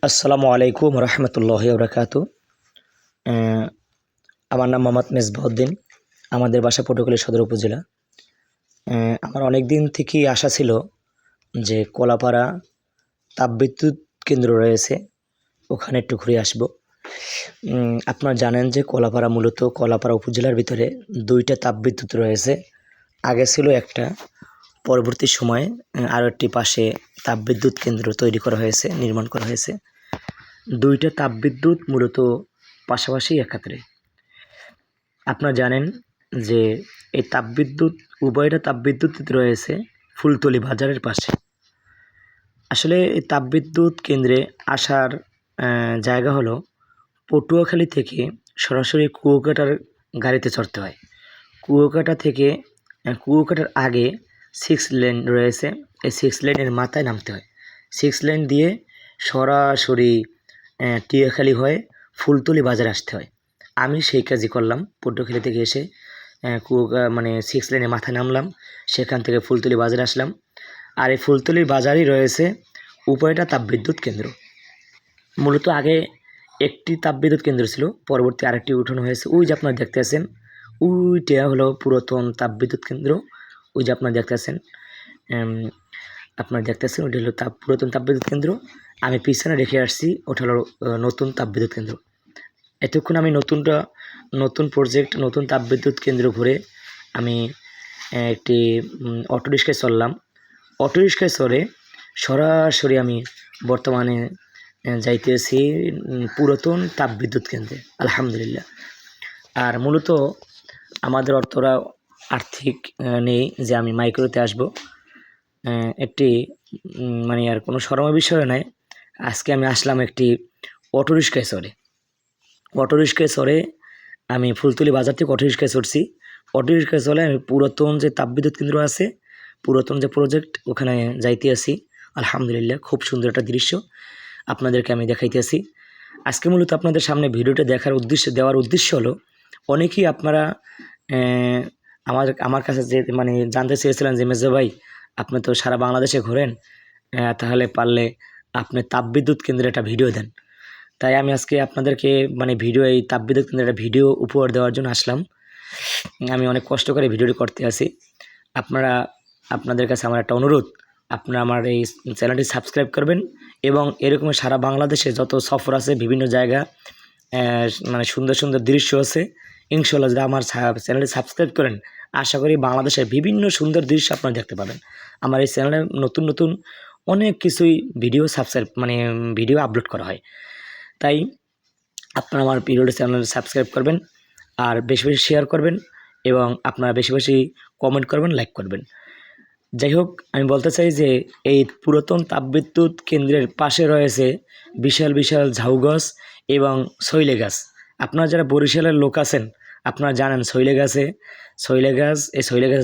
আসসালামু আলাইকুম রহমতুল্লাহি বরকাতু। আমার নাম মোহাম্মদ মেজবাউদ্দিন। আমাদের বাসা পটুয়াখালী সদর উপজেলা। আমার অনেক দিন থেকেই আশা ছিল যে কলাপাড়া তাপবিদ্যুৎ কেন্দ্র রয়েছে, ওখানে একটু ঘুরে আসব। আপনারা জানেন যে কলাপাড়া উপজেলার ভিতরে 2টা তাপবিদ্যুৎ রয়েছে। আগে ছিল একটা, পরবর্তী সময়ে আরও একটি পাশে তাপবিদ্যুৎ কেন্দ্র তৈরি করা হয়েছে, নির্মাণ করা হয়েছে। 2টা তাপবিদ্যুৎ মূলত পাশাপাশি একাত্রে। আপনারা জানেন যে এই উভয়টা তাপবিদ্যুৎ রয়েছে ফুলতলি বাজারের পাশে। আসলে এই তাপবিদ্যুৎ কেন্দ্রে আসার জায়গা হলো পটুয়াখালী থেকে সরাসরি কুয়াকাটার গাড়িতে চড়তে হয়। কুয়াকাটার আগে 6 লেন রয়েছে, এই 6 লেনের মাথায় নামতে হয়। 6 লেন দিয়ে সরাসরি টিয়াখালী হয়ে ফুলতলি বাজারে আসতে হয়। আমি সেই কাজই করলাম। পটুয়াখালী থেকে এসে 6 লেনের মাথায় নামলাম, সেখান থেকে ফুলতলি বাজারে আসলাম। আর এই ফুলতলির বাজারই রয়েছে উভয়টা তাপবিদ্যুৎ কেন্দ্র। মূলত আগে একটি তাপবিদ্যুৎ কেন্দ্র ছিল, পরবর্তী আরেকটি উঠানো হয়েছে। ওই যে আপনারা দেখতে আছেন, ওইটা হলো পুরাতন তাপবিদ্যুৎ কেন্দ্র। ওই যে আপনারা দেখতে আছেন ওইটা হলো পুরাতন তাপবিদ্যুৎ কেন্দ্র। আমি পিছনে রেখে আসছি, ওটা হলো নতুন তাপবিদ্যুৎ কেন্দ্র। এতক্ষণ আমি নতুন প্রজেক্ট, নতুন তাপবিদ্যুৎ কেন্দ্র ঘুরে আমি একটি অটোরিক্সায় চললাম। অটোরিক্সায় চড়ে সরাসরি আমি বর্তমানে যাইতেছি পুরাতন তাপবিদ্যুৎ কেন্দ্রে, আলহামদুলিল্লাহ। আর মূলত আমাদের অর্থরা আর্থিক নেই যে আমি মাইক্রোতে আসব। একটি আর কোনো শরমের বিষয় নয়। আজকে আমি আসলাম একটি অটোরিক্সায় চড়ে আমি ফুলতলি বাজার থেকে অটোরিক্সায় চড়ছি। অটোরিক্সায় চলে আমি পুরাতন যে তাপবিদ্যুৎ কেন্দ্র আছে, পুরাতন যে প্রজেক্ট, ওখানে যাইতে আসি। আলহামদুলিল্লাহ, খুব সুন্দর একটা দৃশ্য আপনাদেরকে আমি দেখাইতে আসি। আজকে মূলত আপনাদের সামনে ভিডিওটা দেওয়ার উদ্দেশ্য হলো, অনেকেই আপনারা আমার কাছে যে জানতে চেয়েছিলেন যে মেজো ভাই, আপনি তো সারা বাংলাদেশে ঘোরেন, তাহলে পারলে আপনি তাপবিদ্যুৎ কেন্দ্রে একটা ভিডিও দেন। তাই আমি আজকে আপনাদেরকে এই তাপবিদ্যুৎ কেন্দ্রে একটা ভিডিও উপহার দেওয়ার জন্য আসলাম। আমি অনেক কষ্ট করে ভিডিওটি করতে আসি। আপনাদের কাছে আমার একটা অনুরোধ, আপনারা আমার এই চ্যানেলটি সাবস্ক্রাইব করবেন এবং এরকম সারা বাংলাদেশে যত সফর আছে, বিভিন্ন জায়গা সুন্দর সুন্দর দৃশ্য আছে, ইনশাল্লাহ যদি আমার চ্যানেলটি সাবস্ক্রাইব করেন, আশা করি বাংলাদেশের বিভিন্ন সুন্দর দৃশ্য আপনারা দেখতে পাবেন। আমার এই চ্যানেলে নতুন অনেক কিছুই ভিডিও আপলোড করা হয়। তাই আপনারা আমার চ্যানেল সাবস্ক্রাইব করবেন, আর বেশি বেশি শেয়ার করবেন এবং আপনারা বেশি বেশি কমেন্ট করবেন, লাইক করবেন। যাই হোক, আমি বলতে চাই যে এই পুরাতন তাপবিদ্যুৎ কেন্দ্রের পাশে রয়েছে বিশাল বিশাল ঝাউ গাছ এবং শৈলে গাছ। আপনারা যারা বরিশালের লোক আছেন, আপনারা জানেন শৈলে গাছে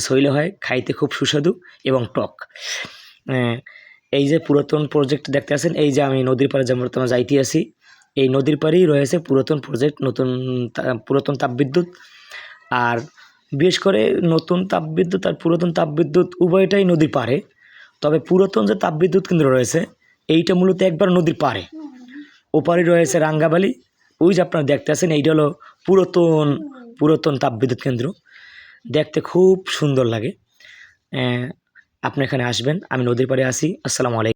শৈলে হয়, খাইতে খুব সুস্বাদু এবং টক। এই যে পুরাতন প্রজেক্ট দেখতে আছেন, এই যে আমি নদীর পাড়ে যে বর্তমানে যাইতে আছি, এই নদীর পাড়েই রয়েছে পুরাতন প্রজেক্ট, পুরাতন তাপবিদ্যুৎ। আর বিশেষ করে নতুন তাপবিদ্যুৎ আর পুরাতন তাপবিদ্যুৎ উভয়টাই নদীর পাড়ে। তবে পুরাতন যে তাপবিদ্যুৎ কেন্দ্র রয়েছে, এইটা মূলত একবার নদীর পাড়ে, ওপারে রয়েছে রাঙ্গাবালি। ওই যে আপনারা দেখতে আছেন, এইটা হলো পুরাতন তাপবিদ্যুৎ কেন্দ্র। দেখতে খুব সুন্দর লাগে। আপনি এখানে আসবেন, আমি নদীর পাড়ে আসি। আসসালামু আলাইকুম।